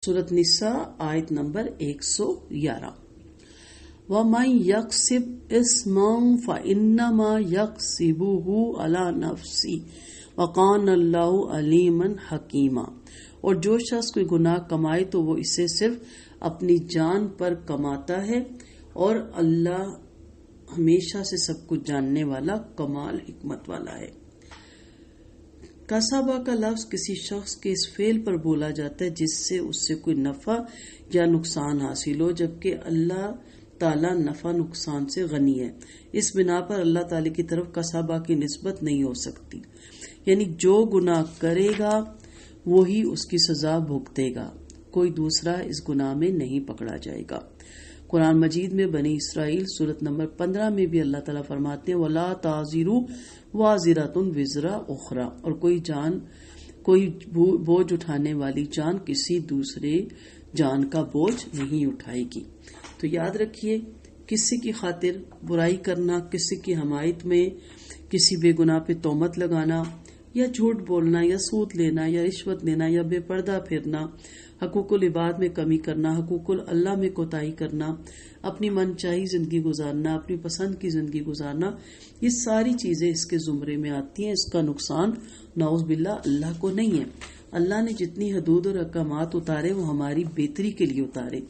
सूरत निसा आयत नंबर 111। वमन यक्सिब इस्मन फइन्नमा यक्सिबुहु अला नफ्सी वकान अल्लाहु अलीमन हकीमा। और जो शख्स कोई गुनाह कमाए तो वो इसे सिर्फ अपनी जान पर कमाता है और अल्लाह हमेशा से सब कुछ जानने वाला कमाल हिकमत वाला है। कसाबा का लफ्ज किसी शख्स के इस फेल पर बोला जाता है जिससे उससे कोई नफा या नुकसान हासिल हो, जबकि अल्लाह ताला नफा नुकसान से गनी है। इस बिना पर अल्लाह ताला की तरफ कसाबा की निस्बत नहीं हो सकती, यानी जो गुनाह करेगा वही उसकी सजा भुगतेगा, कोई दूसरा इस गुनाह में नहीं पकड़ा जाएगा। कुरान मजीद में बनी इसराइल सूरत नंबर 15 में भी अल्लाह ताला फरमाते हैं वला ताजिरू वाजिरातुन विजरा उखरा, और कोई बोझ उठाने वाली जान किसी दूसरे जान का बोझ नहीं उठाएगी। तो याद रखिए, किसी की खातिर बुराई करना, किसी की हमायत में किसी बेगुनाह पे तोहमत लगाना या झूठ बोलना या सूद लेना या रिश्वत लेना या बेपर्दा फिरना, हकूकुल इबाद में कमी करना, हकूकुल अल्लाह में कोताही करना, अपनी मनचाही जिंदगी गुजारना, अपनी पसंद की जिंदगी गुजारना, ये सारी चीजें इसके जुमरे में आती हैं। इसका नुकसान नाउज़ बिल्लाह अल्लाह को नहीं है। अल्लाह ने जितनी हदूद और अहकामात उतारे वो हमारी बेहतरी के लिए उतारे,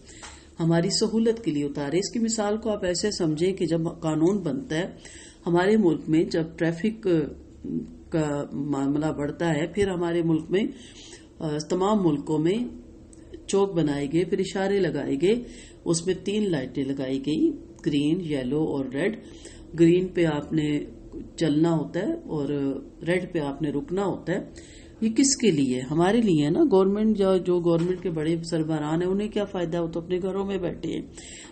हमारी सहूलत के लिए उतारे। इसकी मिसाल को आप ऐसे समझें कि जब कानून बनता है हमारे मुल्क में, जब ट्रैफिक का मामला बढ़ता है, फिर हमारे मुल्क में तमाम मुल्कों में चौक बनाए गए, फिर इशारे लगाए गए, उसमें 3 लाइटें लगाई गई, ग्रीन, येलो और रेड। ग्रीन पे आपने चलना होता है और रेड पे आपने रुकना होता है। ये किसके लिए? हमारे लिए है ना। गवर्नमेंट जो गवर्नमेंट के बड़े सरबराहान है उन्हें क्या फायदा, वो तो अपने घरों में बैठे हैं।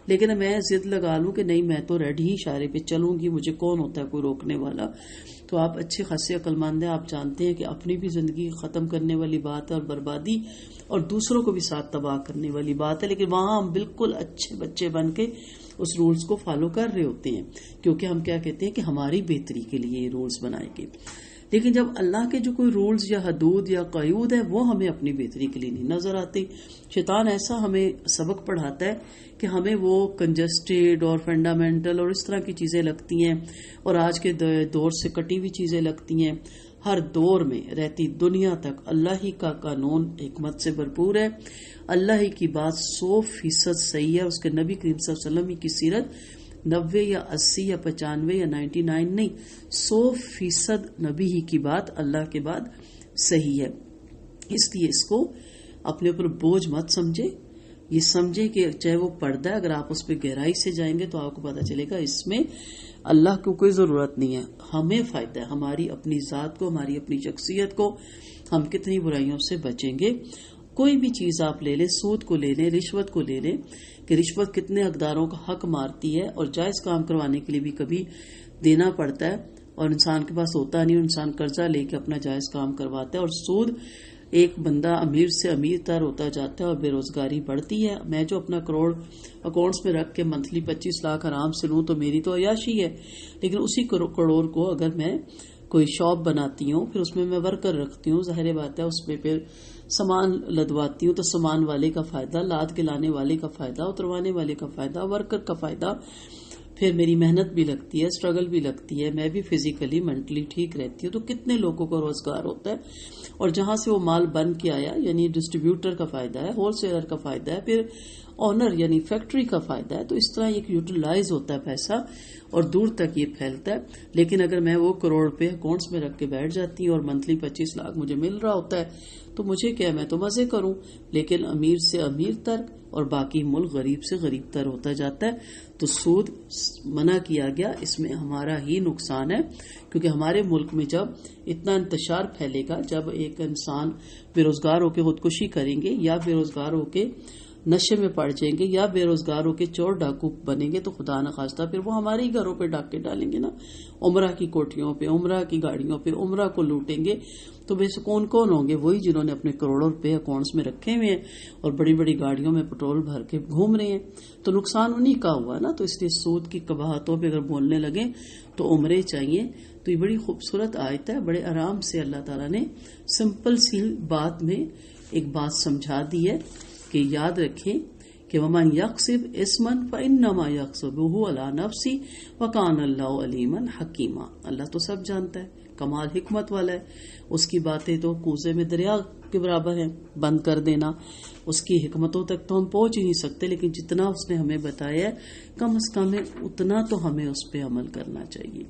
लेकिन मैं जिद लगा लूं कि नहीं, मैं तो रेड ही इशारे पे चलूंगी, मुझे कौन होता है कोई रोकने वाला। तो आप अच्छे खासे अक्लमंद हैं, आप जानते हैं कि अपनी भी जिंदगी खत्म करने वाली बात है और बर्बादी, और दूसरों को भी साथ तबाह करने वाली बात है। लेकिन वहां हम बिल्कुल अच्छे बच्चे बन के उस रूल्स को फॉलो कर रहे होते हैं, क्योंकि हम क्या कहते हैं कि हमारी बेहतरी के लिए ये रूल्स बनाए गए। लेकिन जब अल्लाह के जो कोई रूल्स या हदूद या क़यूद है वो हमें अपनी बेहतरी के लिए नहीं नजर आती। शैतान ऐसा हमें सबक पढ़ाता है कि हमें वो कंजस्टेड और फंडामेंटल और इस तरह की चीजें लगती हैं, और आज के दौर से कटी हुई चीजें लगती हैं। हर दौर में रहती दुनिया तक अल्लाह ही का कानून हिकमत से भरपूर है। अल्लाह ही की बात 100% सही है। उसके नबी करीम सल्लल्लाहु अलैहि वसल्लम की सीरत 90 या 80 या 95 या 99 नहीं, 100% नबी ही की बात अल्लाह के बाद सही है। इसलिए इसको अपने ऊपर बोझ मत समझे। ये समझे कि चाहे वो पर्दा है, अगर आप उस पर गहराई से जाएंगे तो आपको पता चलेगा इसमें अल्लाह को कोई जरूरत नहीं है। हमें फायदा है हमारी अपनी जात को, हमारी अपनी शख्सियत को, हम कितनी बुराइयों से बचेंगे। कोई भी चीज आप ले लें, सूद को ले लें, रिश्वत को ले लें, कि रिश्वत कितने हकदारों का हक मारती है, और जायज काम करवाने के लिए भी कभी देना पड़ता है और इंसान के पास होता नहीं, इंसान कर्जा लेके अपना जायज काम करवाता है। और सूद, एक बंदा अमीर से अमीर तर होता जाता है और बेरोजगारी बढ़ती है। मैं जो अपना करोड़ अकाउंट्स में रख के मंथली 25 लाख आराम से लूं तो मेरी तो अयाशी है, लेकिन उसी करोड़ को अगर मैं कोई शॉप बनाती हूँ, फिर उसमें मैं वर्कर रखती हूँ, जाहिर बात है उसमें फिर सामान लदवाती हूँ, तो सामान वाले का फायदा, लाद के लाने वाले का फायदा, उतरवाने वाले का फायदा, वर्कर का फायदा, फिर मेरी मेहनत भी लगती है, स्ट्रगल भी लगती है, मैं भी फिजिकली मेंटली ठीक रहती हूँ। तो कितने लोगों को रोजगार होता है, और जहां से वो माल बन के आया, यानी डिस्ट्रीब्यूटर का फायदा है, होलसेलर का फायदा है, फिर ऑनर यानी फैक्ट्री का फायदा है। तो इस तरह एक यूटिलाइज होता है पैसा और दूर तक ये फैलता है। लेकिन अगर मैं वो करोड़ रुपए अकाउंट्स में रख के बैठ जाती हूँ और मंथली 25 लाख मुझे मिल रहा होता है, तो मुझे क्या, मैं तो मजे करूं। लेकिन अमीर से अमीर तर और बाकी मुल्क गरीब से गरीब तर होता जाता है। तो सूद मना किया गया, इसमें हमारा ही नुकसान है, क्योंकि हमारे मुल्क में जब इतना इंतशार फैलेगा, जब एक इंसान बेरोजगार होकर खुदकुशी करेंगे या बेरोजगार होकर नशे में पड़ जाएंगे या बेरोजगार होकर चोर डाकू बनेंगे, तो खुदा न खास्ता फिर वो हमारे ही घरों पे डाके डालेंगे ना, उमरा की कोठियों पे, उमरा की गाड़ियों पे, उमरा को लूटेंगे। तो वैसे कौन कौन होंगे? वही जिन्होंने अपने करोड़ों रुपए अकाउंट्स में रखे हुए हैं और बड़ी बड़ी गाड़ियों में पेट्रोल भर के घूम रहे हैं। तो नुकसान उन्हीं का हुआ ना। तो इसलिए सूद की कबाहतों पे अगर बोलने लगे तो उम्रे चाहिए। तो ये बड़ी खूबसूरत आयत है, बड़े आराम से अल्लाह ताला ने सिंपल सी बात में एक बात समझा दी है کہ یاد رکھیں کہ ومن یکسب اسما فانما یکسبہ علی نفسہ وکان اللہ علیما حکیما. اللہ تو سب جانتا ہے، کمال حکمت والا ہے. اس کی باتیں تو کوزے میں دریا کے برابر ہیں. بند کر دینا، اس کی حکمتوں تک تو ہم پہنچ ہی نہیں سکتے، لیکن جتنا اس نے ہمیں بتایا ہے کم از کم اتنا تو ہمیں اس پہ عمل کرنا چاہیے.